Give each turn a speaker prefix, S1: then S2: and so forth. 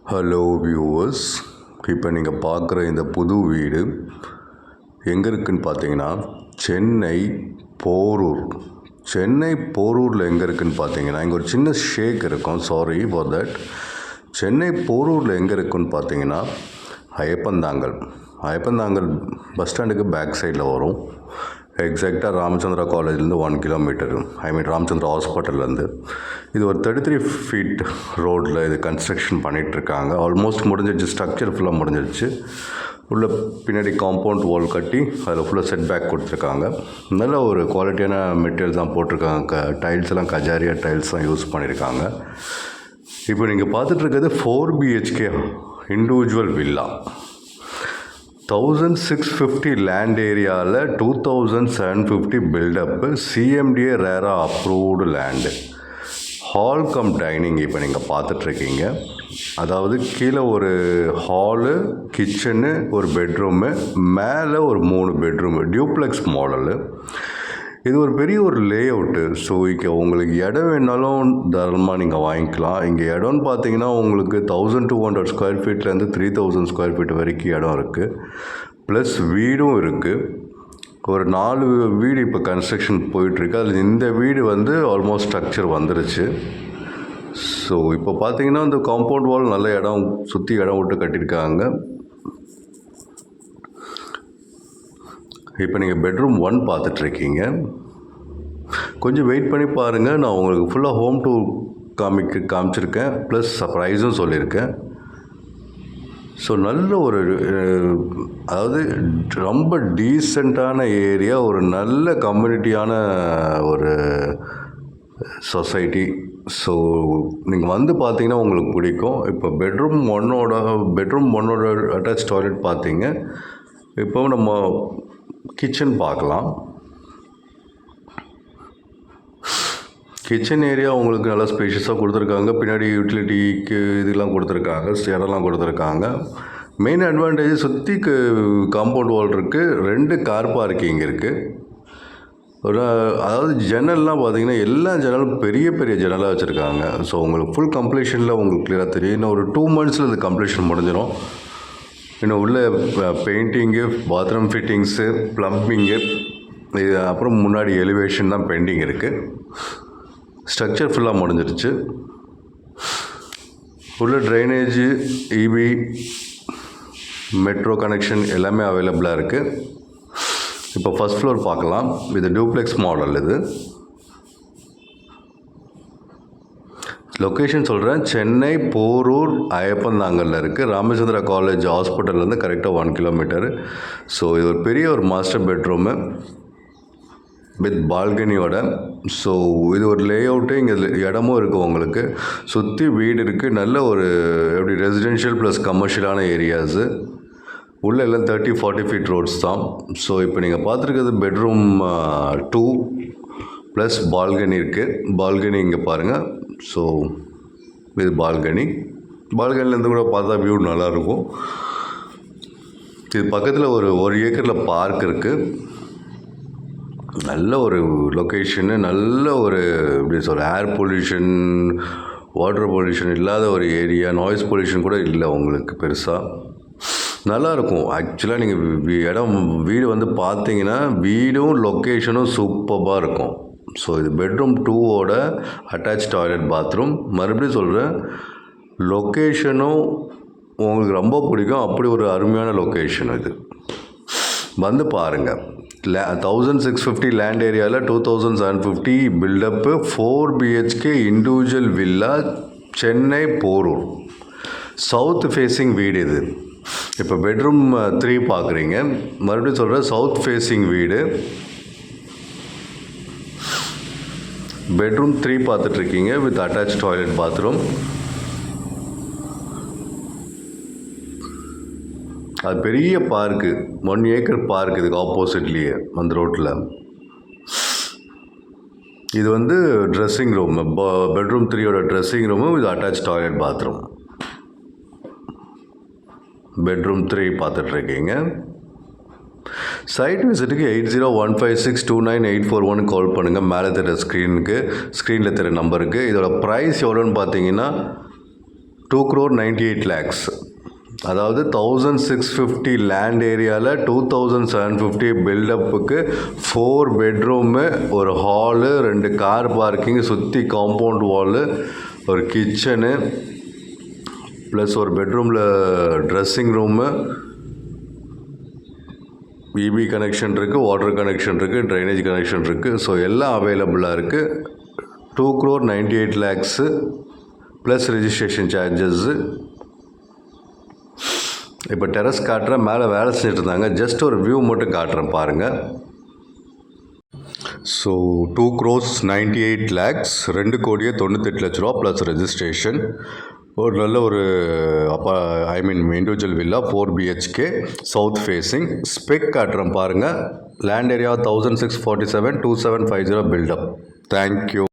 S1: Hello viewers, இப்போ நீங்கள் பார்க்குற இந்த புது வீடு எங்கே இருக்குதுன்னு பார்த்தீங்கன்னா சென்னை போரூரில் எங்கே இருக்குதுன்னு பார்த்தீங்கன்னா, இங்கே ஒரு சின்ன ஷேக் இருக்கும், சாரி ஃபார் தட். சென்னை போரூரில் எங்கே இருக்குதுன்னு பார்த்தீங்கன்னா ஐயப்பந்தாங்கல் பஸ் ஸ்டாண்டுக்கு பேக் சைடில் வரும். எக்ஸாக்டாக ராமச்சந்திரா காலேஜ்லேருந்து 1 கிலோமீட்டர், ராமச்சந்திரா ஹாஸ்பிட்டல்லேருந்து. இது ஒரு 33 ஃபீட் ரோட்டில் இது கன்ஸ்ட்ரக்ஷன் பண்ணிகிட்ருக்காங்க. ஆல்மோஸ்ட் முடிஞ்சிருச்சு, ஸ்ட்ரக்சர் ஃபுல்லாக முடிஞ்சிருச்சு. உள்ள பின்னாடி காம்பவுண்ட் வால் கட்டி அதில் ஃபுல்லாக செட் பேக் கொடுத்துருக்காங்க. நல்ல ஒரு குவாலிட்டியான மெட்டீரியல் தான் போட்டிருக்காங்க. டைல்ஸ் எல்லாம் கஜாரியா டைல்ஸ் தான் யூஸ் பண்ணியிருக்காங்க. இப்போ நீங்கள் பார்த்துட்ருக்கிறது 4 BHK இண்டிவிஜுவல் வில்லா. 1650 லேண்ட் ஏரியாவில் 2750 பில்டப்பு, CMDA ரேரா approved land. Hall come dining இப்போ நீங்கள் பார்த்துட்ருக்கீங்க. அதாவது கீழே ஒரு ஹாலு, கிச்சனு, ஒரு பெட்ரூமு, மேலே ஒரு 3 பெட்ரூமு, டியூப்ளெக்ஸ் மாடலு. இது ஒரு பெரிய ஒரு லே அவுட்டு. ஸோ இங்கே உங்களுக்கு இடம் வேணாலும் தாராளமாக நீங்கள் வாங்கிக்கலாம். இங்கே இடம்னு பார்த்தீங்கன்னா உங்களுக்கு 1200 ஸ்கொயர் ஃபீட்லேருந்து 3000 ஸ்கொயர் ஃபீட் வரைக்கும் இடம் இருக்குது. ப்ளஸ் வீடும் இருக்குது. ஒரு 4 வீடு இப்போ கன்ஸ்ட்ரக்ஷன் போயிட்டுருக்கு. அதில் இந்த வீடு வந்து ஆல்மோஸ்ட் ஸ்ட்ரக்சர் வந்துருச்சு. ஸோ இப்போ பார்த்தீங்கன்னா இந்த காம்பவுண்ட் வால் நல்ல இடம், சுற்றி இடம் விட்டு கட்டியிருக்காங்க. இப்போ நீங்கள் பெட்ரூம் 1 பார்த்துட்ருக்கீங்க. கொஞ்சம் வெயிட் பண்ணி பாருங்கள். நான் உங்களுக்கு ஃபுல்லாக ஹோம் டூர் காமிச்சிருக்கேன், ப்ளஸ் சர்ப்ரைஸும் சொல்லியிருக்கேன். ஸோ நல்ல ஒரு அதாவது ரொம்ப டீசெண்டான ஏரியா, ஒரு நல்ல கம்யூனிட்டியான ஒரு சொசைட்டி. ஸோ நீங்கள் வந்து பார்த்தீங்கன்னா உங்களுக்கு பிடிக்கும். இப்போ பெட்ரூம் ஒன்னோட அட்டாச் டாய்லெட் பார்த்தீங்க. இப்போ நம்ம கிச்சன் பார்க்கலாம். கிச்சன் ஏரியா உங்களுக்கு நல்லா ஸ்பேஷியஸாக கொடுத்துருக்காங்க. பின்னாடி யூட்டிலிட்டிக்கு இதெல்லாம் கொடுத்துருக்காங்க, ஸ்டேரெல்லாம் கொடுத்துருக்காங்க. மெயின் அட்வான்டேஜ் சுற்றி காம்பவுண்ட் வால் இருக்குது, 2 கார் பார்க்கிங் இருக்குது. அதாவது ஜன்னல்லாம் பார்த்தீங்கன்னா எல்லா ஜன்னலும் பெரிய பெரிய ஜன்னலாக வச்சுருக்காங்க. ஸோ உங்களுக்கு ஃபுல் கம்ப்ளீஷனில் உங்களுக்கு கிளியராக தெரியும். இன்னும் ஒரு 2 monthsல இது கம்ப்ளீஷன் முடிஞ்சிடும். இன்னும் உள்ள பெயிண்டிங்கு, பாத்ரூம் ஃபிட்டிங்ஸு, ப்ளம்பிங்கு, இது அப்புறம் முன்னாடி எலிவேஷன் தான் பெண்டிங் இருக்குது. ஸ்ட்ரக்சர் ஃபுல்லாக முடிஞ்சிருச்சு. உள்ள ட்ரைனேஜு, EB, மெட்ரோ கனெக்ஷன் எல்லாமே அவைலபிளாக இருக்குது. இப்போ ஃபஸ்ட் ஃப்ளோர் பார்க்கலாம். இது டியூப்ளெக்ஸ் மாடல். இது லொக்கேஷன் சொல்கிறேன், சென்னை போரூர் ஐயப்பந்தாங்கலில் இருக்குது. ராமச்சந்திரா காலேஜ் ஹாஸ்பிட்டல்லேருந்து கரெக்டாக 1 கிலோமீட்டர். ஸோ இது ஒரு பெரிய ஒரு மாஸ்டர் பெட்ரூமு வித் பால்கனியோட. ஸோ இது ஒரு லே அவுட்டு. இங்கே இடமும் இருக்குது, உங்களுக்கு சுற்றி வீடு இருக்குது. நல்ல ஒரு ரெசிடென்ஷியல் ப்ளஸ் கமர்ஷியலான ஏரியாஸு. உள்ளே எல்லாம் 30-40 ஃபீட் ரோட்ஸ் தான். ஸோ இப்போ நீங்கள் பார்த்துருக்கிறது பெட்ரூம் 2 ப்ளஸ் பால்கனி இருக்குது. பால்கனி இங்கே பாருங்கள். ஸோ இது பால்கனிலேருந்து கூட பார்த்தா வியூ நல்லாயிருக்கும். இது பக்கத்தில் ஒரு ஏக்கரில் பார்க் இருக்குது. நல்ல ஒரு லொக்கேஷனு, நல்ல ஒரு ஏர் பொல்யூஷன், வாட்டர் பொல்யூஷன் இல்லாத ஒரு ஏரியா. நாய்ஸ் பொல்யூஷன் கூட இல்லை உங்களுக்கு பெருசாக. நல்லாயிருக்கும். ஆக்சுவலாக நீங்கள் வீடு வந்து பார்த்தீங்கன்னா வீடும் லொக்கேஷனும் சூப்பராக இருக்கும். ஸோ இது பெட்ரூம் 2ஓட அட்டாச் டாய்லெட், பாத்ரூம். மறுபடியும் சொல்கிறேன், லொக்கேஷனும் உங்களுக்கு ரொம்ப பிடிக்கும். அப்படி ஒரு அருமையான லொக்கேஷன் இது. வந்து பாருங்கள். 1650 லேண்ட் ஏரியாவில் 2750 build-up, 4 BHK individual villa, Chennai Porur. South facing வீடு இது. இப்போ பெட்ரூம் 3 பார்க்குறீங்க. மறுபடியும் சொல்கிறேன், சவுத் ஃபேஸிங் வீடு. பெட்ரூம் 3 பார்த்துட்ருக்கீங்க வித் அட்டாச் டாய்லெட், பாத்ரூம். அது பெரிய பார்க்கு, 1 ஏக்கர் பார்க். இதுக்கு ஆப்போசிட்லேயே அந்த ரோட்டில். இது வந்து ட்ரெஸ்ஸிங் ரூம், பெட்ரூம் 3ஓட dressing room with attach toilet, bathroom. Bedroom 3 பார்த்துட்ருக்கீங்க. சைட் விசிட்டுக்கு 8015629841 கால் பண்ணுங்கள். மேலே தெரிய ஸ்க்ரீனில் தெரிய நம்பருக்கு. இதோட ப்ரைஸ் எவ்வளோன்னு பார்த்தீங்கன்னா 2,98 lakhs. அதாவது 1,650 லேண்ட் ஏரியாவில் 2,750 பில்டப்புக்கு 4 பெட்ரூமு, ஒரு ஹாலு, 2 கார் பார்க்கிங், சுற்றி காம்பவுண்ட் வாலு, ஒரு கிச்சனு, ப்ளஸ் ஒரு பெட்ரூமில் ட்ரெஸ்ஸிங் ரூமு, இபி கனெக்ஷன் இருக்குது, வாட்டர் கனெக்ஷன் இருக்குது, ட்ரைனேஜ் கனெக்ஷன் இருக்குது. ஸோ எல்லாம் அவைலபிளாக இருக்குது. 2,98 lakhs ப்ளஸ் ரெஜிஸ்ட்ரேஷன் சார்ஜஸ்ஸு. இப்போ டெரஸ் காட்டுறேன், மேலே வேலை செஞ்சுட்டு இருந்தாங்க, ஜஸ்ட் ஒரு வியூ மட்டும் காட்டுறேன் பாருங்கள். So 2,98 lakhs, 2,98,00,000 plus registration. ஒரு நல்ல ஒரு individual villa 4 BHK south facing. Spec காட்டுறேன் பாருங்கள். Land area 1,647, 2,750 built up. தேங்க்யூ.